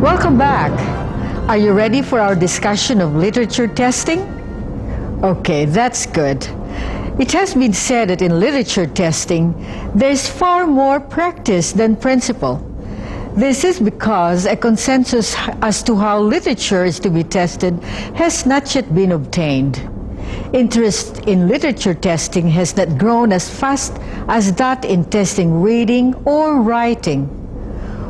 Welcome back. Are you ready for our discussion of literature testing? Okay, that's good. It has been said that in literature testing, there's far more practice than principle. This is because a consensus as to how literature is to be tested has not yet been obtained. Interest in literature testing has not grown as fast as that in testing reading or writing.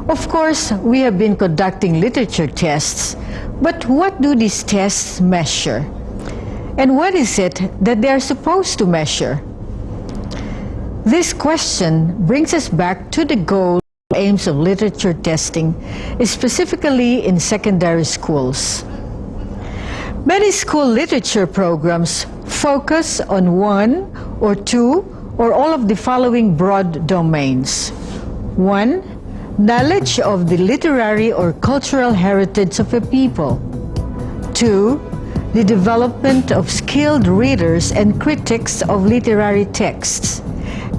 Of course, we have been conducting literature tests, but what do these tests measure? And what is it that they are supposed to measure? This question brings us back to the goal and aims of literature testing, specifically in secondary schools. Many school literature programs focus on one or two or all of the following broad domains. 1. Knowledge of the literary or cultural heritage of a people. 2. The development of skilled readers and critics of literary texts.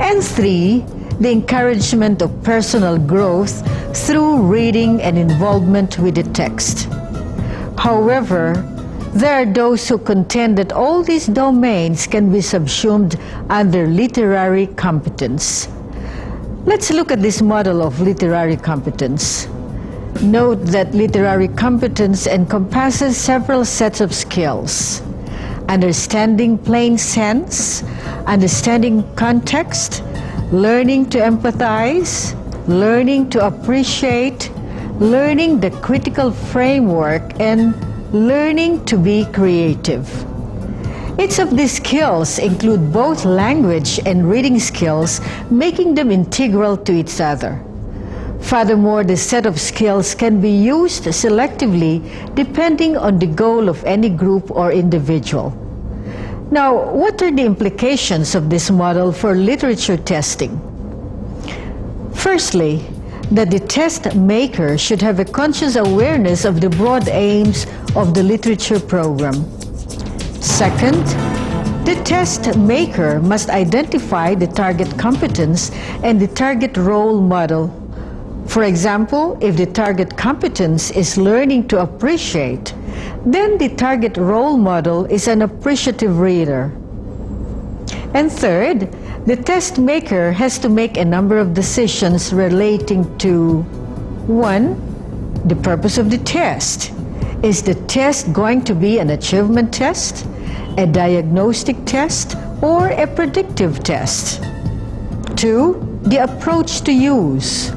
And 3. The encouragement of personal growth through reading and involvement with the text. However, there are those who contend that all these domains can be subsumed under literary competence. Let's look at this model of literary competence. Note that literary competence encompasses several sets of skills: understanding plain sense, understanding context, learning to empathize, learning to appreciate, learning the critical framework, and learning to be creative. Each of these skills include both language and reading skills, making them integral to each other. Furthermore, the set of skills can be used selectively depending on the goal of any group or individual. Now, what are the implications of this model for literature testing? Firstly, that the test maker should have a conscious awareness of the broad aims of the literature program. Second, the test maker must identify the target competence and the target role model. For example, if the target competence is learning to appreciate, then the target role model is an appreciative reader. And third, the test maker has to make a number of decisions relating to 1. The purpose of the test. Is the test going to be an achievement test, a diagnostic test, or a predictive test? 2. The approach to use.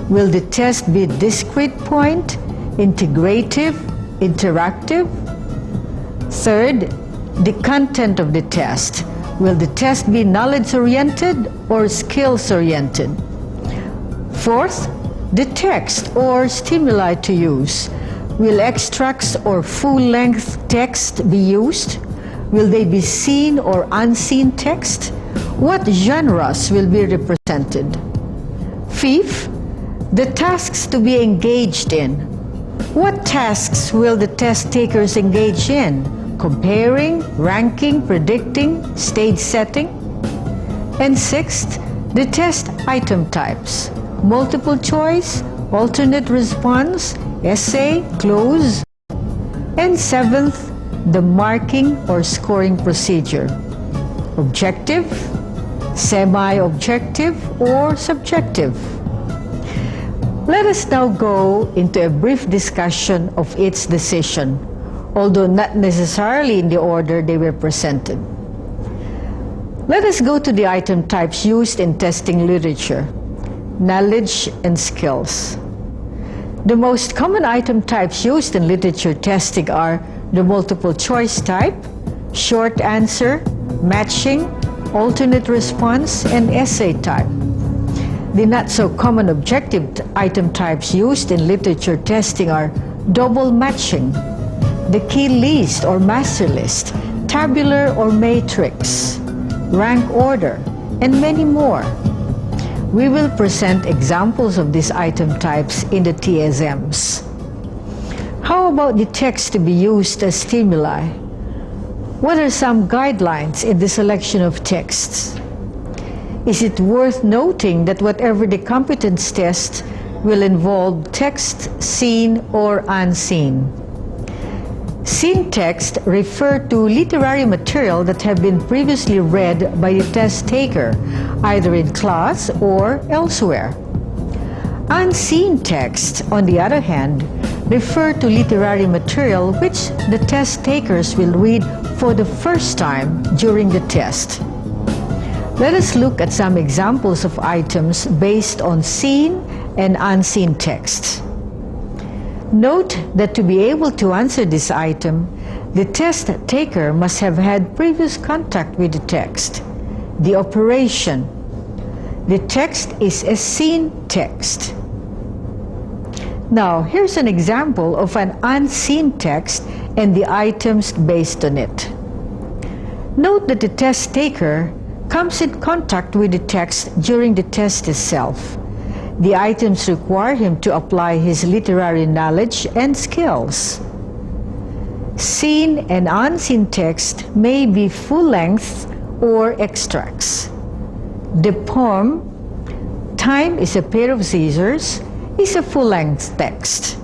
Will the test be discrete point, integrative, interactive? Third, the content of the test. Will the test be knowledge-oriented or skills-oriented? Fourth, the text or stimuli to use. Will extracts or full-length text be used? Will they be seen or unseen text? What genres will be represented? Fifth, the tasks to be engaged in. What tasks will the test takers engage in? Comparing, ranking, predicting, stage setting? And sixth, the test item types. Multiple choice, alternate response, essay, close. And seventh, the marking or scoring procedure. Objective, semi-objective, or subjective. Let us now go into a brief discussion of each decision, although not necessarily in the order they were presented. Let us go to the item types used in testing literature: knowledge and skills. The most common item types used in literature testing are the multiple choice type, short answer, matching, alternate response, and essay type. The not so common objective item types used in literature testing are double matching, the key list or master list, tabular or matrix, rank order, and many more. We will present examples of these item types in the TSMs. How about the text to be used as stimuli? What are some guidelines in the selection of texts? Is it worth noting that whatever the competence test, will involve text seen or unseen. Seen text refer to literary material that have been previously read by the test taker, either in class or elsewhere. Unseen text, on the other hand, refer to literary material which the test takers will read for the first time during the test. Let us look at some examples of items based on seen and unseen text. Note that to be able to answer this item, the test taker must have had previous contact with the text. The operation. The text is a seen text. Now, here's an example of an unseen text and the items based on it. Note that the test taker comes in contact with the text during the test itself. The items require him to apply his literary knowledge and skills. Seen and unseen text may be full-length or extracts. The poem, "Time is a pair of scissors," is a full-length text.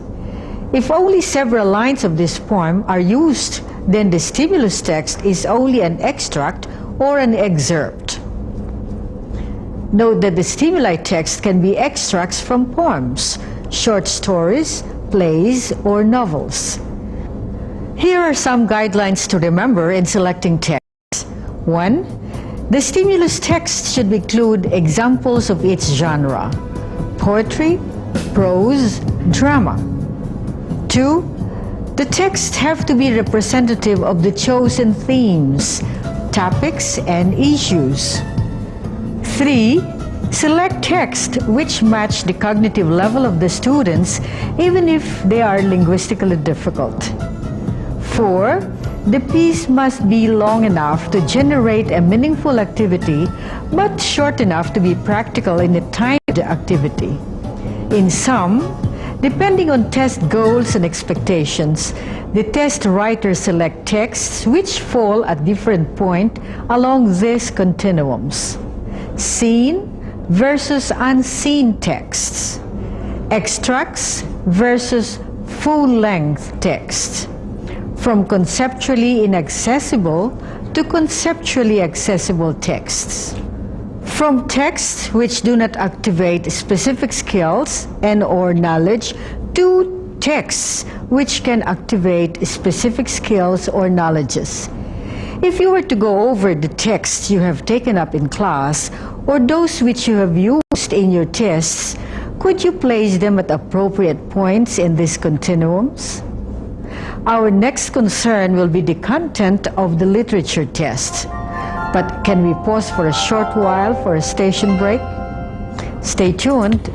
If only several lines of this poem are used, then the stimulus text is only an extract or an excerpt. Note that the stimuli text can be extracts from poems, short stories, plays, or novels. Here are some guidelines to remember in selecting text. 1. The stimulus text should include examples of each genre: poetry, prose, drama. 2. The texts have to be representative of the chosen themes, topics, and issues. 3. Select text which match the cognitive level of the students, even if they are linguistically difficult. 4. The piece must be long enough to generate a meaningful activity, but short enough to be practical in the time of the activity. In sum, depending on test goals and expectations, the test writers select texts which fall at different points along these continuums: seen versus unseen texts, extracts versus full-length texts, from conceptually inaccessible to conceptually accessible texts, from texts which do not activate specific skills and/or knowledge to texts which can activate specific skills or knowledges. If you were to go over the texts you have taken up in class or those which you have used in your tests, could you place them at appropriate points in these continuums? Our next concern will be the content of the literature test. But can we pause for a short while for a station break? Stay tuned.